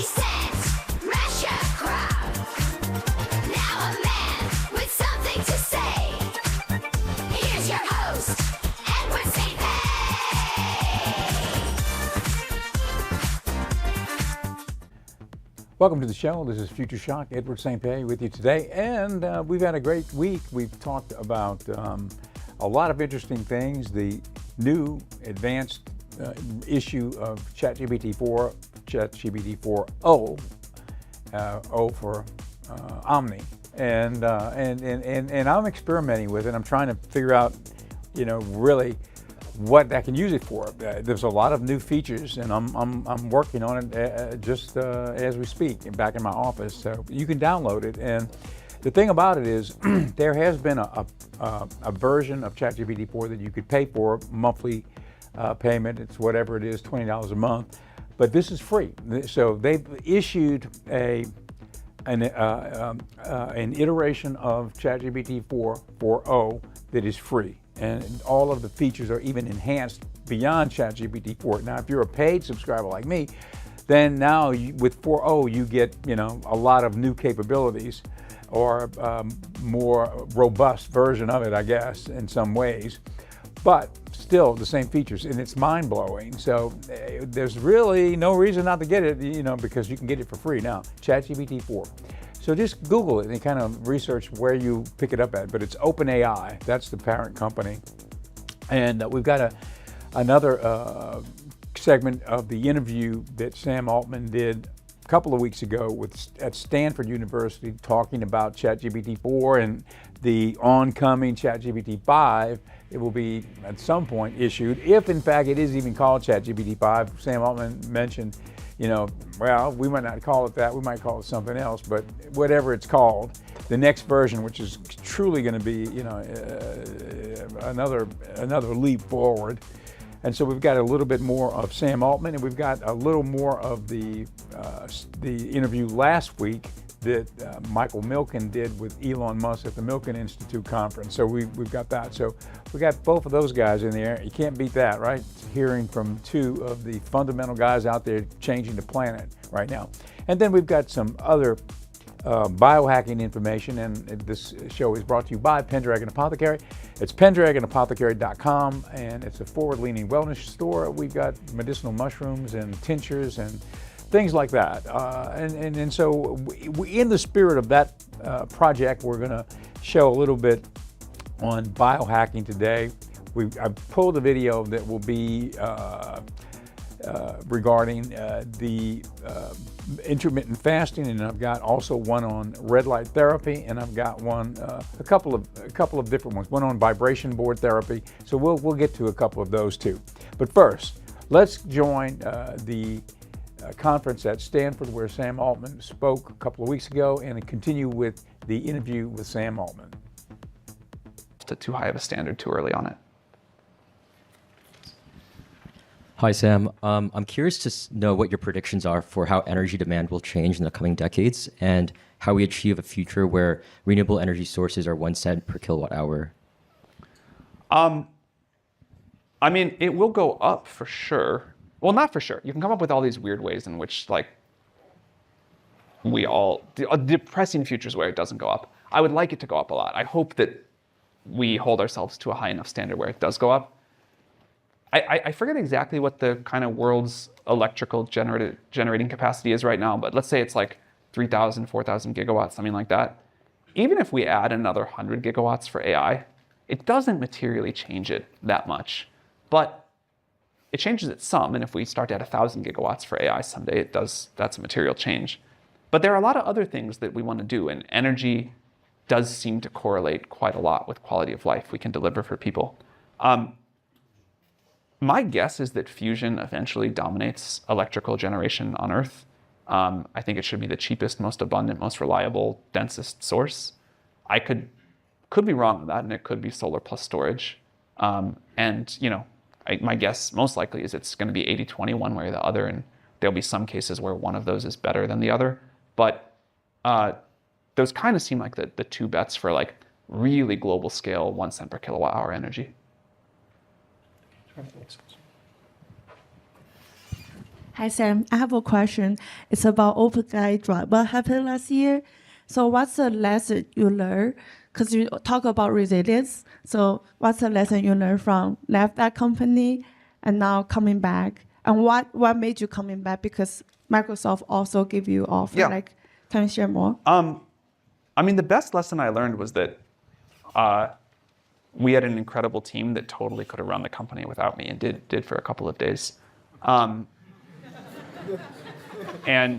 cents, Russia crowd. Now a man with something to say. Here's your host, Edward St. Welcome to the show. This is Future Shock. Edward St. Pé with you today, and we've had a great week. We've talked about a lot of interesting things. The new advanced issue of ChatGPT 4, ChatGPT 4o, O for Omni, and I'm experimenting with it. I'm trying to figure out, really what I can use it for. There's a lot of new features, and I'm working on it just as we speak, back in my office. So you can download it, and the thing about it is, there has been a version of ChatGPT 4 that you could pay for, monthly payment. It's whatever it is, $20 a month, but this is free. So they've issued an iteration of ChatGPT 4.0 that is free. And all of the features are even enhanced beyond ChatGPT 4. Now, if you're a paid subscriber like me, then now with 4.0 you get a lot of new capabilities, or more robust version of it, I guess, in some ways, but still the same features, and it's mind-blowing. So there's really no reason not to get it, because you can get it for free now, ChatGPT 4. So just Google it and kind of research where you pick it up at, but it's OpenAI, that's the parent company. And we've got another segment of the interview that Sam Altman did a couple of weeks ago at Stanford University, talking about ChatGPT 4 and the oncoming ChatGPT 5. It will be at some point issued, if in fact it is even called ChatGPT 5. Sam Altman mentioned, well, we might not call it that, we might call it something else, but whatever it's called, the next version, which is truly going to be, another leap forward. And so we've got a little bit more of Sam Altman, and we've got a little more of the interview last week that Michael Milken did with Elon Musk at the Milken Institute conference. So we've got that. So we got both of those guys in there. You can't beat that, right? Hearing from two of the fundamental guys out there changing the planet right now. And then we've got some other biohacking information, and this show is brought to you by Pendragon Apothecary. It's pendragonapothecary.com, and it's a forward-leaning wellness store. We've got medicinal mushrooms and tinctures and things like that. And so in the spirit of that project, we're going to show a little bit on biohacking today. I pulled a video that will be regarding the intermittent fasting, and I've got also one on red light therapy, and I've got one, a couple of different ones, one on vibration board therapy. So we'll get to a couple of those too. But first, let's join the conference at Stanford where Sam Altman spoke a couple of weeks ago, and continue with the interview with Sam Altman. Too high of a standard too early on it. Hi, Sam. I'm curious to know what your predictions are for how energy demand will change in the coming decades, and how we achieve a future where renewable energy sources are 1 cent per kilowatt hour. I mean, it will go up for sure. Well, not for sure. You can come up with all these weird ways in which, depressing futures where it doesn't go up. I would like it to go up a lot. I hope that we hold ourselves to a high enough standard where it does go up. I forget exactly what the kind of world's electrical generating capacity is right now, but let's say it's like 3,000, 4,000 gigawatts, something like that. Even if we add another 100 gigawatts for AI, it doesn't materially change it that much. But it changes it some, and if we start to add 1,000 gigawatts for AI someday, that's a material change. But there are a lot of other things that we want to do, and energy does seem to correlate quite a lot with quality of life we can deliver for people. My guess is that fusion eventually dominates electrical generation on Earth. I think it should be the cheapest, most abundant, most reliable, densest source. I could be wrong on that, and it could be solar plus storage. My guess most likely is it's going to be 80-20 one way or the other, and there'll be some cases where one of those is better than the other. But those kind of seem like the two bets for really global scale 1 cent per kilowatt hour energy. Hi, Sam. I have a question. It's about OpenAI Drive. What happened last year? So what's the lesson you learned? Because you talk about resilience. So what's the lesson you learned from left that company and now coming back? And what made you coming back? Because Microsoft also give you offer. Yeah. Like, can you share more? I mean, the best lesson I learned was that we had an incredible team that totally could have run the company without me and did for a couple of days. And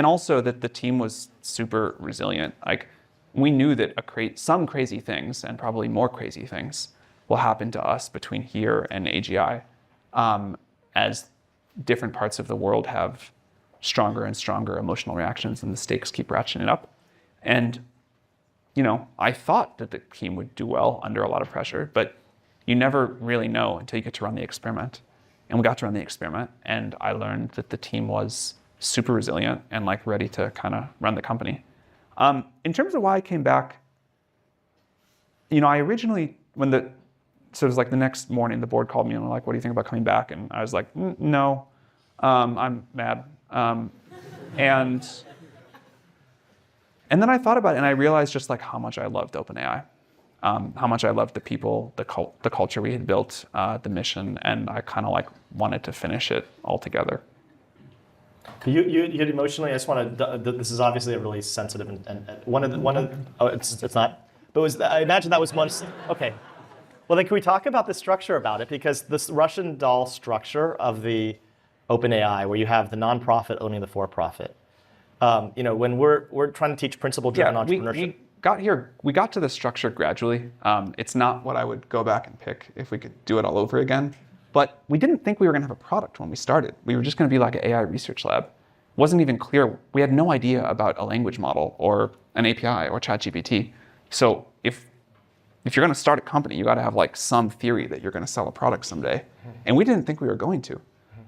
also that the team was super resilient. Like, we knew that some crazy things, and probably more crazy things, will happen to us between here and AGI, as different parts of the world have stronger and stronger emotional reactions and the stakes keep ratcheting up. And, you know, I thought that the team would do well under a lot of pressure, but you never really know until you get to run the experiment. And we got to run the experiment, and I learned that the team was super resilient and like ready to kind of run the company. In terms of why I came back, you know, I originally, so it was like the next morning, the board called me and were like, what do you think about coming back? And I was like, no, I'm mad. And then I thought about it, and I realized just like how much I loved OpenAI, how much I loved the people, the culture we had built, the mission, and I kind of like wanted to finish it all together. You emotionally. I just want to. This is obviously a really sensitive and one of the. Oh, it's not. But I imagine that was one. Okay. Well, then can we talk about the structure about it? Because this Russian doll structure of the OpenAI, where you have the nonprofit owning the for-profit. You know, when we're trying to teach principle-driven entrepreneurship. We got to the structure gradually. It's not what I would go back and pick if we could do it all over again. But we didn't think we were going to have a product when we started. We were just going to be like an AI research lab. It wasn't even clear. We had no idea about a language model or an API or ChatGPT. So if you're going to start a company, you got to have like some theory that you're going to sell a product someday. And we didn't think we were going to.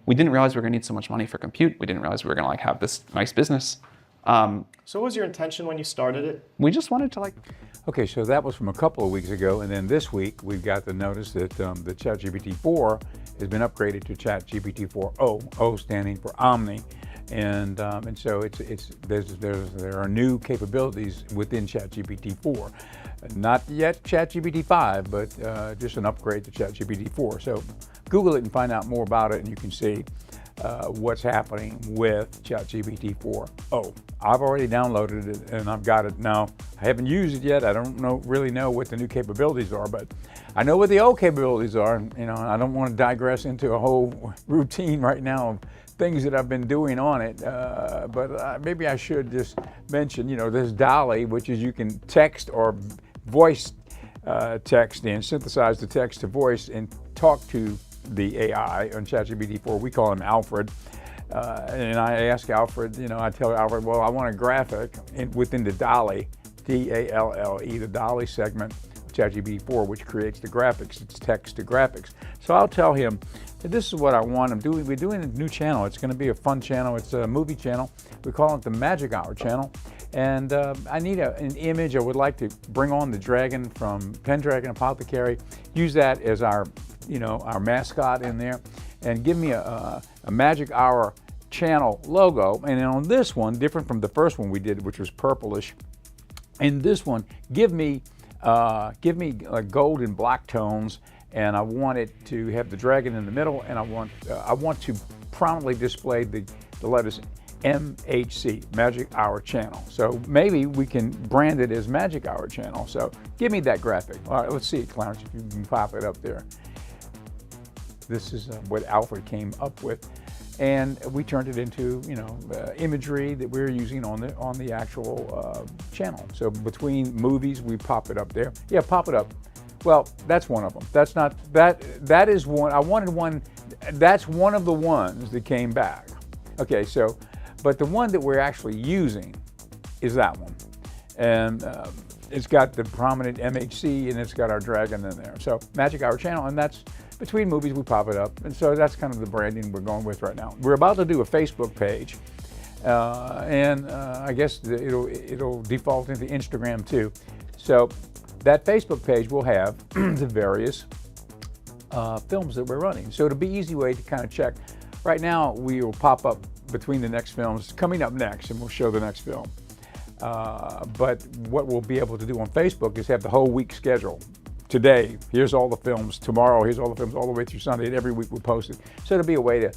We didn't realize we were going to need so much money for compute. We didn't realize we were going to like have this nice business. So what was your intention when you started it? We just wanted to like. Okay, so that was from a couple of weeks ago, and then this week we've got the notice that the ChatGPT 4 has been upgraded to ChatGPT 4o, O standing for Omni, and so there are new capabilities within ChatGPT 4. Not yet ChatGPT 5, but just an upgrade to ChatGPT 4. So Google it and find out more about it, and you can see what's happening with ChatGPT 4o. I've already downloaded it and I've got it now. I haven't used it yet. I don't really know what the new capabilities are, but I know what the old capabilities are. You know, I don't want to digress into a whole routine right now of things that I've been doing on it, but maybe I should just mention, you know, this DALL-E, which is you can text or voice text in, synthesize the text to voice and talk to the AI on ChatGPT 4. We call him Alfred. And I ask Alfred, you know, I tell Alfred, well, I want a graphic within the DALL-E, D-A-L-L-E, the DALL-E segment of ChatGPT 4, which creates the graphics. It's text to graphics. So I'll tell him, this is what I want. We're doing a new channel. It's going to be a fun channel. It's a movie channel. We call it the Magic Hour channel. And I need an image. I would like to bring on the dragon from Pendragon Apothecary, use that as our mascot in there, and give me a Magic Hour channel logo. And then on this one, different from the first one we did, which was purplish, in this one, give me gold and black tones, and I want it to have the dragon in the middle, and I want to prominently display the letters MHC, Magic Hour Channel. So maybe we can brand it as Magic Hour Channel. So give me that graphic. All right, let's see it, Clarence, if you can pop it up there. This is what Alfred came up with, and we turned it into, you know, imagery that we're using on the actual channel. So between movies, we pop it up there. Yeah, pop it up. Well, that's one of them. That's not that is one. I wanted one. That's one of the ones that came back. Okay, so, but the one that we're actually using is that one, and it's got the prominent MHC, and it's got our dragon in there. So Magic Hour Channel, and that's. Between movies, we pop it up, and so that's kind of the branding we're going with right now. We're about to do a Facebook page, and I guess it'll default into Instagram too. So that Facebook page will have the various films that we're running. So it'll be an easy way to kind of check right now we will pop up between the next films coming up next, and we'll show the next film. But what we'll be able to do on Facebook is have the whole week schedule. Today, here's all the films. Tomorrow, here's all the films all the way through Sunday, and every week we'll post it. So it'll be a way to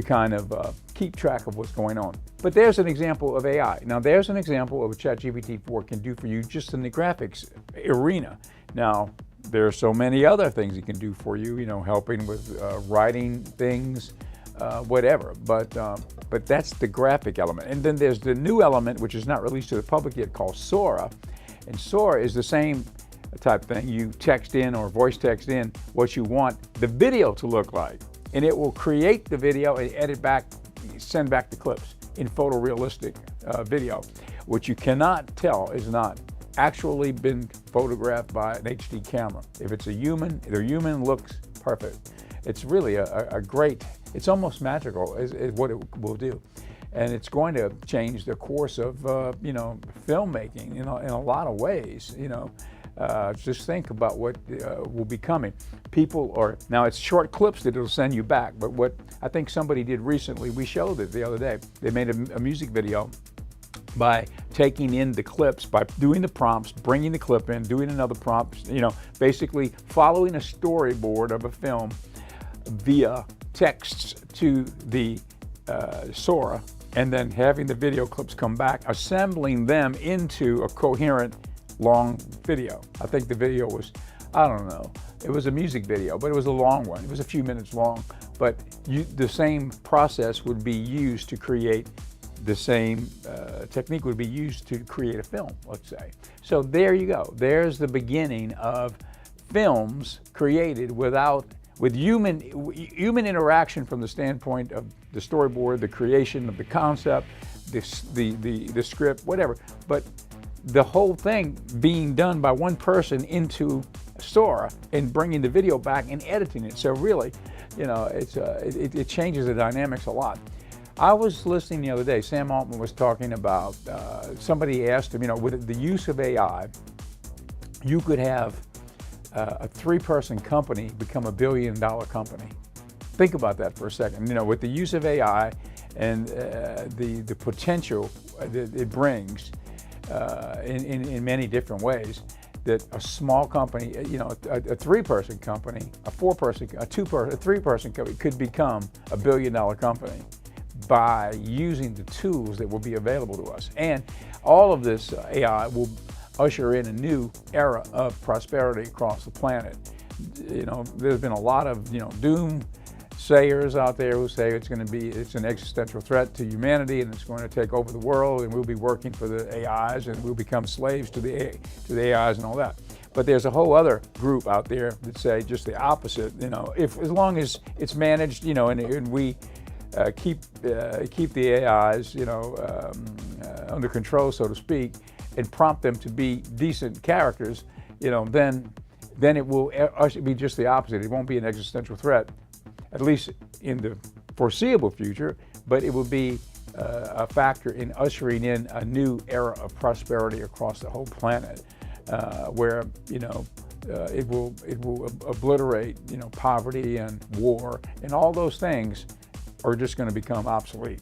kind of keep track of what's going on. But there's an example of AI. Now there's an example of what ChatGPT-4 can do for you just in the graphics arena. Now, there are so many other things it can do for you, helping with writing things, whatever. But that's the graphic element. And then there's the new element, which is not released to the public yet, called Sora. And Sora is the same type thing. You text in or voice text in what you want the video to look like. And it will create the video and edit back, send back the clips in photorealistic video. What you cannot tell is not actually been photographed by an HD camera. If it's a human, the human looks perfect. It's really a great, it's almost magical is what it will do. And it's going to change the course of, filmmaking in a lot of ways, Just think about what will be coming. Now it's short clips that it'll send you back, but what I think somebody did recently, we showed it the other day, they made a music video by taking in the clips, by doing the prompts, bringing the clip in, doing another prompt, basically following a storyboard of a film via texts to the Sora, and then having the video clips come back, assembling them into a coherent long video. I think the video was, I don't know, it was a music video, but it was a long one. It was a few minutes long, but the same process would be used to create, the same technique would be used to create a film, let's say. So there you go. There's the beginning of films created with human interaction from the standpoint of the storyboard, the creation of the concept, the script, whatever. But the whole thing being done by one person into Sora and bringing the video back and editing it. So really, it changes the dynamics a lot. I was listening the other day, Sam Altman was talking about, somebody asked him, with the use of AI, you could have a 3-person company become $1 billion company. Think about that for a second. With the use of AI and the potential that it brings in many different ways, that a small company, a 3-person company, a 4-person, a 2-person, a 3-person company could become $1 billion company by using the tools that will be available to us. And all of this AI will usher in a new era of prosperity across the planet. There's been a lot of, doomsayers out there who say it's an existential threat to humanity and it's going to take over the world and we'll be working for the AIs and we'll become slaves to the AIs and all that. But there's a whole other group out there that say just the opposite. As long as it's managed, and we keep the AIs, under control, so to speak, and prompt them to be decent characters, then it will be just the opposite. It won't be an existential threat, at least in the foreseeable future, but it will be a factor in ushering in a new era of prosperity across the whole planet, where it will obliterate poverty and war, and all those things are just going to become obsolete.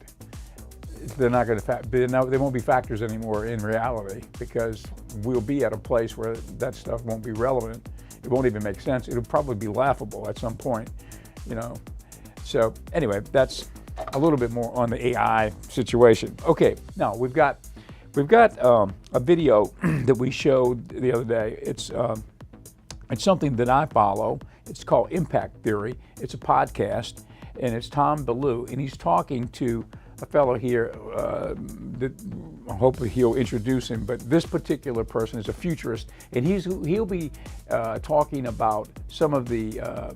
They're not going to they won't be factors anymore in reality, because we'll be at a place where that stuff won't be relevant. It won't even make sense. It'll probably be laughable at some point, So anyway, that's a little bit more on the AI situation. Okay, now we've got a video that we showed the other day. It's something that I follow. It's called Impact Theory. It's a podcast, and it's Tom Bellew, and he's talking to a fellow here that hopefully he'll introduce him, but this particular person is a futurist, and he'll be talking about some of the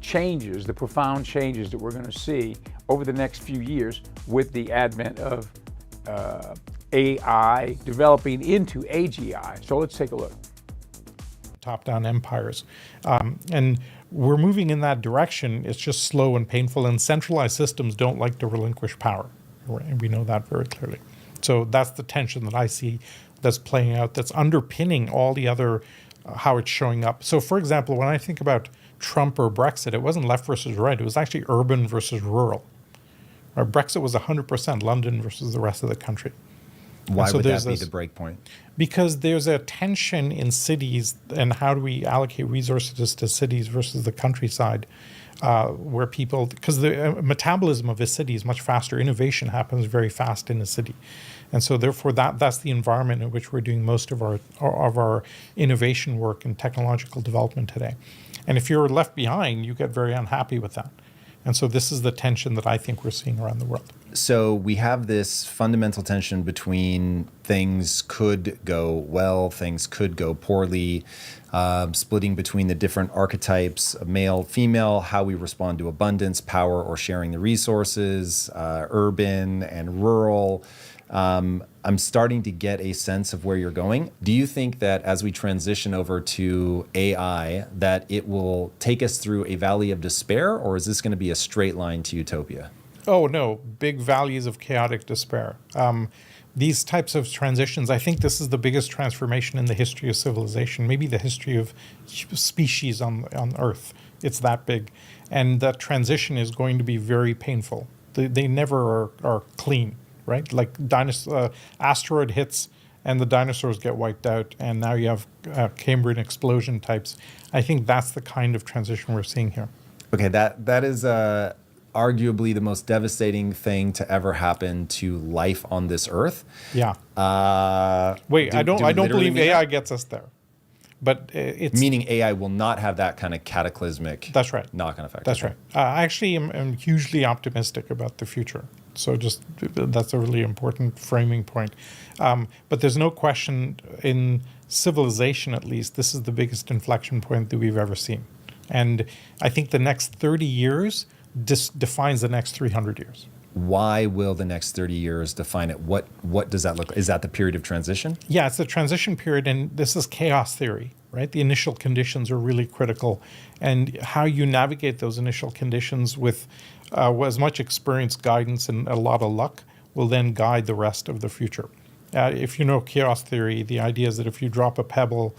changes, the profound changes that we're going to see over the next few years with the advent of AI developing into AGI. So let's take a look. Top-down empires. And we're moving in that direction. It's just slow and painful, and centralized systems don't like to relinquish power. And we know that very clearly. So that's the tension that I see that's playing out, that's underpinning all the other, how it's showing up. So for example, when I think about Trump or Brexit, it wasn't left versus right. It was actually urban versus rural. Brexit was 100% London versus the rest of the country. Why so would that there's be this- the break point? Because there's a tension in cities, and how do we allocate resources to cities versus the countryside, where people, because the metabolism of a city is much faster. Innovation happens very fast in a city, and so therefore that's the environment in which we're doing most of our innovation work and technological development today. And if you're left behind, you get very unhappy with that. And so this is the tension that I think we're seeing around the world. So we have this fundamental tension between things could go well, things could go poorly, splitting between the different archetypes of male, female, how we respond to abundance, power, or sharing the resources, urban and rural. I'm starting to get a sense of where you're going. Do you think that as we transition over to AI, that it will take us through a valley of despair, or is this going to be a straight line to utopia? Oh, no, big valleys of chaotic despair. These types of transitions, I think this is the biggest transformation in the history of civilization, maybe the history of species on Earth. It's that big. And that transition is going to be very painful. They never are clean, right? Like asteroid hits and the dinosaurs get wiped out, and now you have Cambrian explosion types. I think that's the kind of transition we're seeing here. Okay, that is arguably the most devastating thing to ever happen to life on this earth. Yeah. Wait, do I we don't literally believe mean AI that? gets us there. But it's Meaning AI will not have that kind of cataclysmic That's right. knock-on effect. That's Okay. right. I actually am hugely optimistic about the future. So that's a really important framing point. But there's no question, in civilization at least, this is the biggest inflection point that we've ever seen. And I think the next 30 years defines the next 300 years. Why will the next 30 years define it? What does that look like? Is that the period of transition? Yeah, it's the transition period, and this is chaos theory, right? The initial conditions are really critical, and how you navigate those initial conditions with as much experience, guidance, and a lot of luck will then guide the rest of the future. If you know chaos theory, the idea is that if you drop a pebble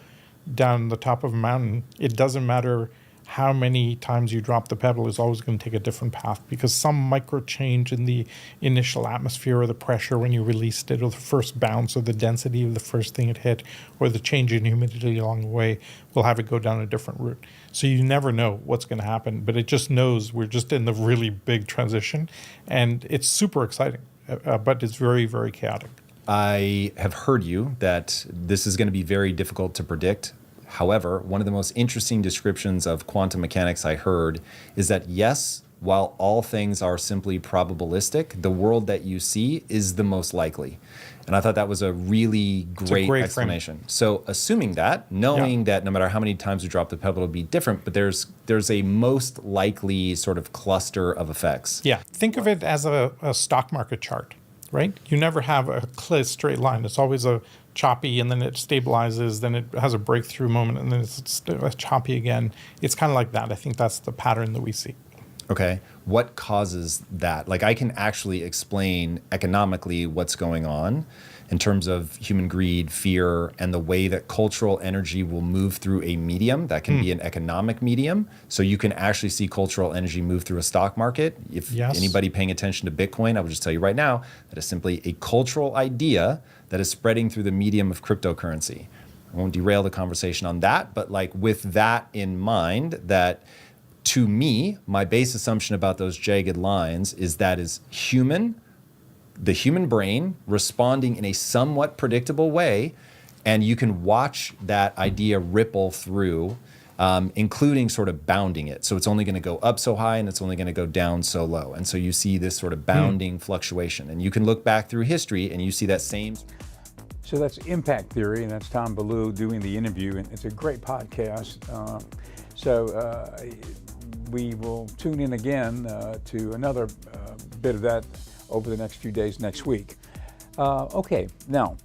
down the top of a mountain, it doesn't matter how many times you drop the pebble, is always going to take a different path, because some micro change in the initial atmosphere or the pressure when you released it, or the first bounce, or the density of the first thing it hit, or the change in humidity along the way will have it go down a different route. So you never know what's going to happen, but it just knows we're just in the really big transition, and it's super exciting, but it's very, very chaotic. I have heard you that this is going to be very difficult to predict. However, one of the most interesting descriptions of quantum mechanics I heard is that, yes, while all things are simply probabilistic, the world that you see is the most likely. And I thought that was a really great explanation. So assuming that, knowing that no matter how many times you drop the pebble, it'll be different, but there's a most likely sort of cluster of effects. Yeah, think of it as a stock market chart, right? You never have a clear straight line. It's always a choppy, and then it stabilizes, then it has a breakthrough moment, and then it's choppy again. It's kind of like that. I think that's the pattern that we see. Okay. What causes that? Like, I can actually explain economically what's going on in terms of human greed, fear, and the way that cultural energy will move through a medium that can be an economic medium. So you can actually see cultural energy move through a stock market. If anybody paying attention to Bitcoin, I will just tell you right now that is simply a cultural idea that is spreading through the medium of cryptocurrency. I won't derail the conversation on that, but like with that in mind, that to me, my base assumption about those jagged lines is that is human, the human brain responding in a somewhat predictable way, and you can watch that idea ripple through, including sort of bounding it. So it's only going to go up so high and it's only going to go down so low. And so you see this sort of bounding fluctuation. And you can look back through history and you see that same. So that's impact theory, and that's Tom Ballou doing the interview, and it's a great podcast. We will tune in again to another bit of that over the next few days next week. Okay, now,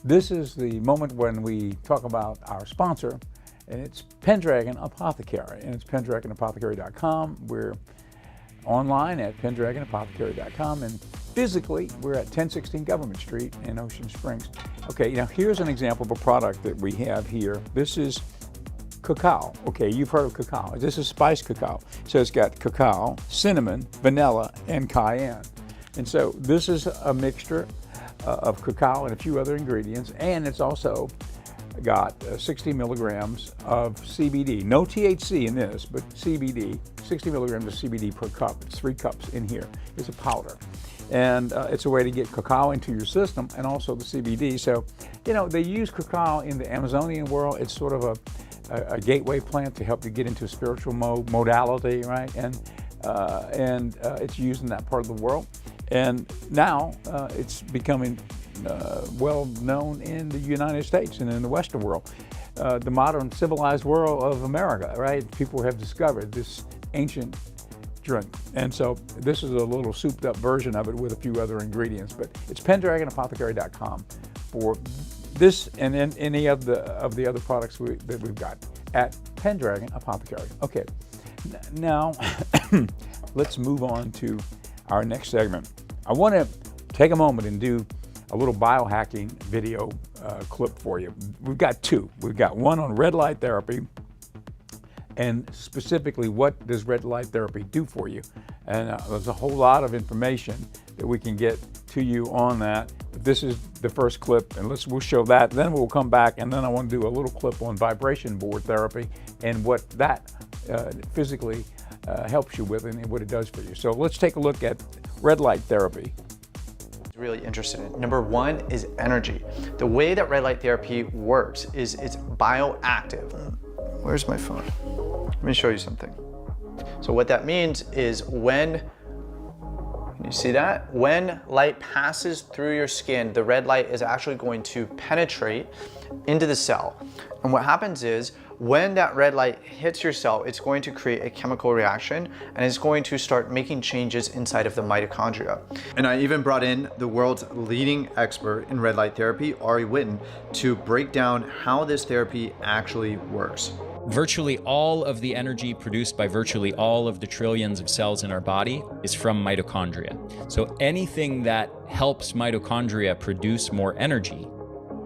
this is the moment when we talk about our sponsor, and it's Pendragon Apothecary, and it's pendragonapothecary.com. We're online at pendragonapothecary.com, and physically we're at 1016 Government Street in Ocean Springs. Okay, now here's an example of a product that we have here. This is cacao. Okay, you've heard of cacao. This is spiced cacao. So it's got cacao, cinnamon, vanilla, and cayenne. And so this is a mixture of cacao and a few other ingredients, and it's also got 60 milligrams of CBD. No THC in this, but CBD, 60 milligrams of CBD per cup. It's 3 cups in here. It's a powder. And it's a way to get cacao into your system and also the CBD. So, you know, they use cacao in the Amazonian world. It's sort of a gateway plant to help you get into a spiritual modality, right? And it's used in that part of the world. And now it's becoming well known in the United States and in the Western world, the modern civilized world of America, right? People have discovered this ancient drink. And so this is a little souped up version of it with a few other ingredients, but it's PendragonApothecary.com for this and then any of the other products that we've got at Pendragon Apothecary. Okay, now let's move on to our next segment. I want to take a moment and do a little biohacking video clip for you. We've got 2. We've got one on red light therapy, and specifically what does red light therapy do for you. And there's a whole lot of information that we can get to you on that. But this is the first clip, and we'll show that. Then we'll come back, and then I want to do a little clip on vibration board therapy and what that physically helps you with and what it does for you. So let's take a look at red light therapy. Really interested in. Number 1 is energy. The way that red light therapy works is it's bioactive. Where's my phone? Let me show you something. So what that means is can you see that? When light passes through your skin, the red light is actually going to penetrate into the cell. And what happens is when that red light hits your cell, it's going to create a chemical reaction and it's going to start making changes inside of the mitochondria. And I even brought in the world's leading expert in red light therapy, Ari Whitten, to break down how this therapy actually works. Virtually all of the energy produced by virtually all of the trillions of cells in our body is from mitochondria. So anything that helps mitochondria produce more energy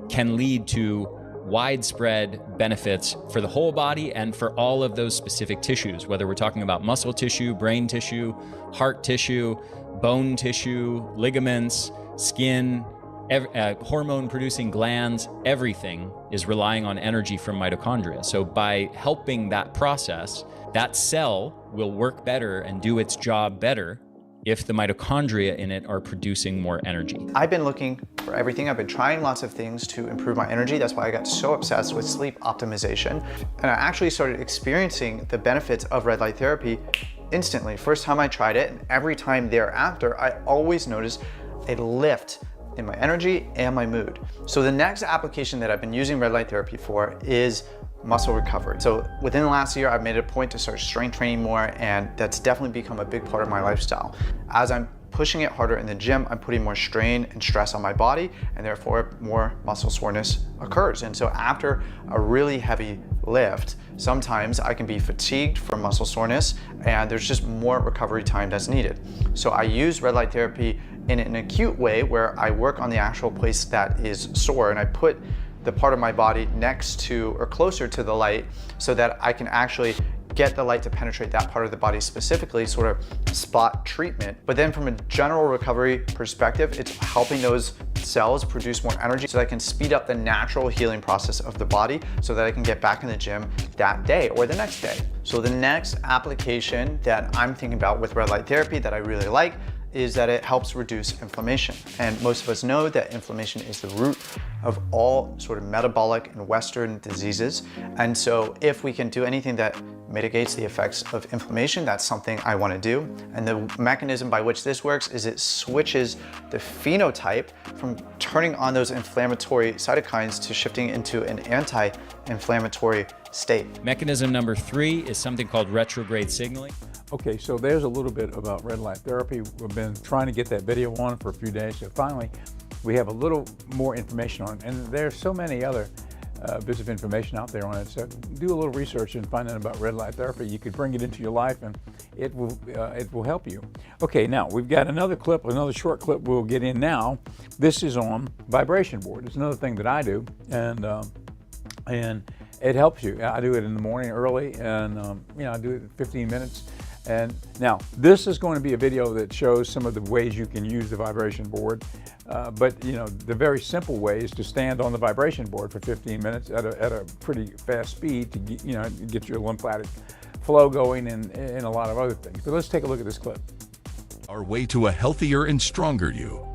can lead to widespread benefits for the whole body and for all of those specific tissues, whether we're talking about muscle tissue, brain tissue, heart tissue, bone tissue, ligaments, skin, hormone-producing glands. Everything is relying on energy from mitochondria. So by helping that process, that cell will work better and do its job better if the mitochondria in it are producing more energy. I've been looking for everything. I've been trying lots of things to improve my energy. That's why I got so obsessed with sleep optimization. And I actually started experiencing the benefits of red light therapy instantly. First time I tried it, and every time thereafter, I always noticed a lift in my energy and my mood. So the next application that I've been using red light therapy for is muscle recovery. So within the last year, I've made it a point to start strength training more, and that's definitely become a big part of my lifestyle. As I'm pushing it harder in the gym, I'm putting more strain and stress on my body, and therefore more muscle soreness occurs. And so after a really heavy lift, sometimes I can be fatigued from muscle soreness, and there's just more recovery time that's needed. So I use red light therapy in an acute way where I work on the actual place that is sore, and I put the part of my body next to or closer to the light so that I can actually get the light to penetrate that part of the body specifically, sort of spot treatment. But then from a general recovery perspective, it's helping those cells produce more energy so that I can speed up the natural healing process of the body so that I can get back in the gym that day or the next day. So the next application that I'm thinking about with red light therapy that I really like is that it helps reduce inflammation. And most of us know that inflammation is the root of all sort of metabolic and Western diseases. And so if we can do anything that mitigates the effects of inflammation, that's something I want to do. And the mechanism by which this works is it switches the phenotype from turning on those inflammatory cytokines to shifting into an anti-inflammatory state. Mechanism number 3 is something called retrograde signaling. Okay, so there's a little bit about red light therapy. We've been trying to get that video on for a few days, so finally we have a little more information on it. And there's so many other bits of information out there on it, so do a little research and find out about red light therapy. You could bring it into your life and it will help you. Okay, now we've got another clip, another short clip we'll get in now. This is on vibration board. It's another thing that I do, and It helps you. I do it in the morning early, and I do it in 15 minutes. And now, this is going to be a video that shows some of the ways you can use the vibration board. But the very simple way is to stand on the vibration board for 15 minutes at a pretty fast speed to get your lymphatic flow going and a lot of other things. But let's take a look at this clip. Our way to a healthier and stronger you.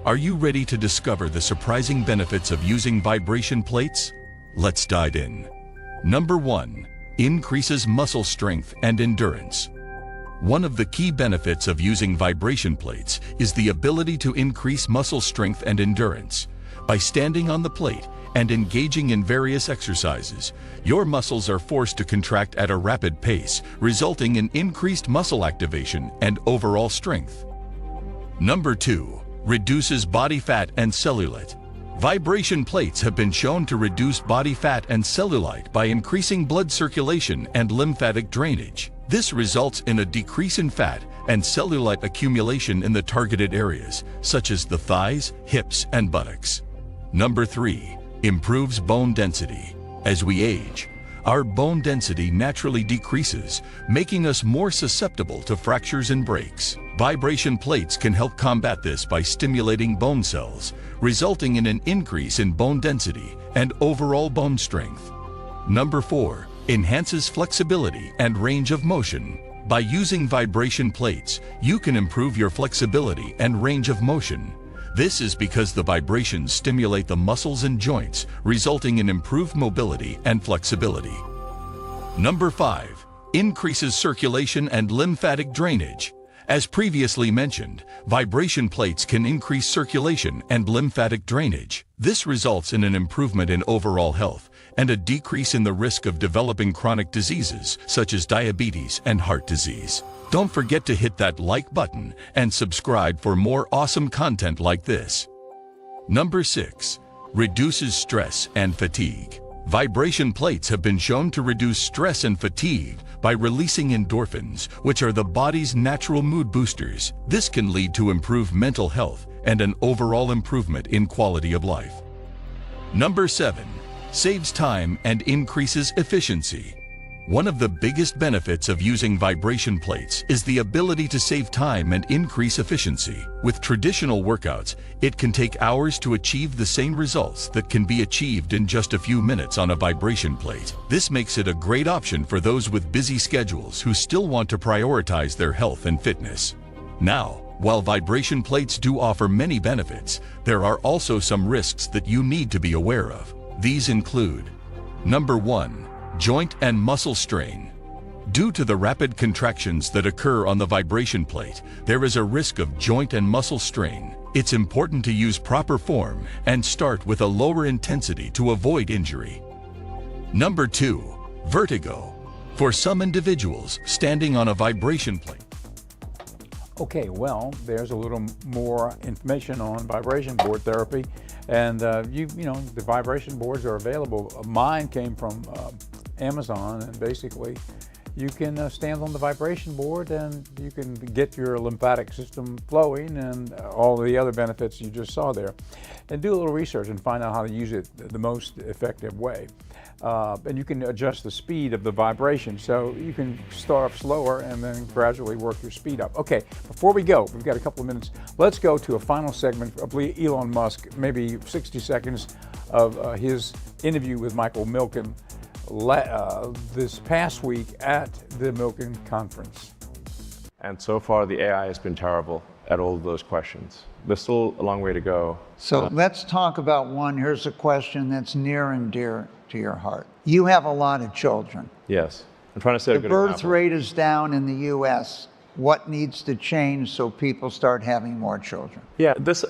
Are you ready to discover the surprising benefits of using vibration plates? Let's dive in. Number 1, increases muscle strength and endurance. One of the key benefits of using vibration plates is the ability to increase muscle strength and endurance. By standing on the plate and engaging in various exercises, your muscles are forced to contract at a rapid pace, resulting in increased muscle activation and overall strength. Number 2, reduces body fat and cellulite. Vibration plates have been shown to reduce body fat and cellulite by increasing blood circulation and lymphatic drainage. This results in a decrease in fat and cellulite accumulation in the targeted areas, such as the thighs, hips, and buttocks. Number 3, improves bone density. As we age, our bone density naturally decreases, making us more susceptible to fractures and breaks. Vibration plates can help combat this by stimulating bone cells, resulting in an increase in bone density and overall bone strength. Number 4, enhances flexibility and range of motion. By using vibration plates, you can improve your flexibility and range of motion. This is because the vibrations stimulate the muscles and joints, resulting in improved mobility and flexibility. Number 5, increases circulation and lymphatic drainage. As previously mentioned, vibration plates can increase circulation and lymphatic drainage. This results in an improvement in overall health and a decrease in the risk of developing chronic diseases such as diabetes and heart disease. Don't forget to hit that like button and subscribe for more awesome content like this. Number 6, reduces stress and fatigue. Vibration plates have been shown to reduce stress and fatigue by releasing endorphins, which are the body's natural mood boosters. This can lead to improved mental health and an overall improvement in quality of life. Number 7, saves time and increases efficiency. One of the biggest benefits of using vibration plates is the ability to save time and increase efficiency. With traditional workouts, it can take hours to achieve the same results that can be achieved in just a few minutes on a vibration plate. This makes it a great option for those with busy schedules who still want to prioritize their health and fitness. Now, while vibration plates do offer many benefits, there are also some risks that you need to be aware of. These include: Number 1, joint and muscle strain. Due to the rapid contractions that occur on the vibration plate, there is a risk of joint and muscle strain. It's important to use proper form and start with a lower intensity to avoid injury. Number 2, vertigo. For some individuals, standing on a vibration plate. Okay, well, there's a little more information on vibration board therapy. And the vibration boards are available. Mine came from Amazon, and basically you can stand on the vibration board and you can get your lymphatic system flowing and all the other benefits you just saw there. And do a little research and find out how to use it the most effective way. And you can adjust the speed of the vibration, so you can start off slower and then gradually work your speed up. Okay, before we go, we've got a couple of minutes. Let's go to a final segment of Elon Musk, maybe 60 seconds of his interview with Michael Milken this past week at the Milken Conference. And so far, the AI has been terrible at all of those questions. There's still a long way to go. So let's talk about one. Here's a question that's near and dear to your heart. You have a lot of children. Yes. I'm trying to set a The good birth example. rate is down in the U.S. What needs to change so people start having more children? Yeah, this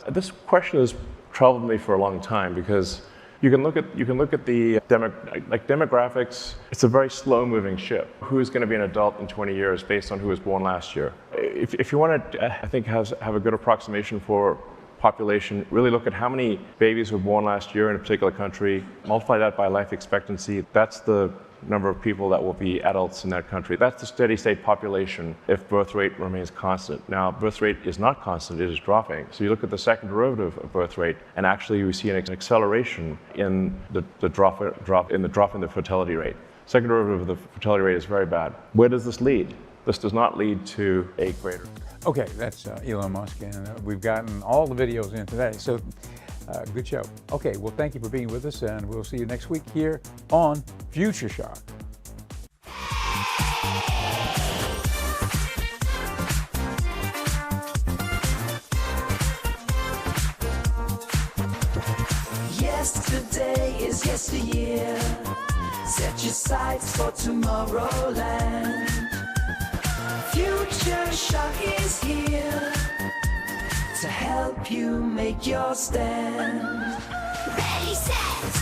question has troubled me for a long time because you can look at the demographics. It's a very slow-moving ship. Who is going to be an adult in 20 years based on who was born last year? If you want to, I think, have a good approximation for population, really look at how many babies were born last year in a particular country, multiply that by life expectancy. That's the number of people that will be adults in that country. That's the steady state population if birth rate remains constant. Now, birth rate is not constant, it is dropping. So you look at the second derivative of birth rate, and actually we see an acceleration in the drop in the fertility rate. Second derivative of the fertility rate is very bad. Where does this lead? This does not lead to a greater. Okay, that's Elon Musk, and we've gotten all the videos in today, so good show. Okay, well, thank you for being with us, and we'll see you next week here on Future Shock. Yesterday is yesteryear. Set your sights for Tomorrowland. Future Shock is here to help you make your stand. Ready, set,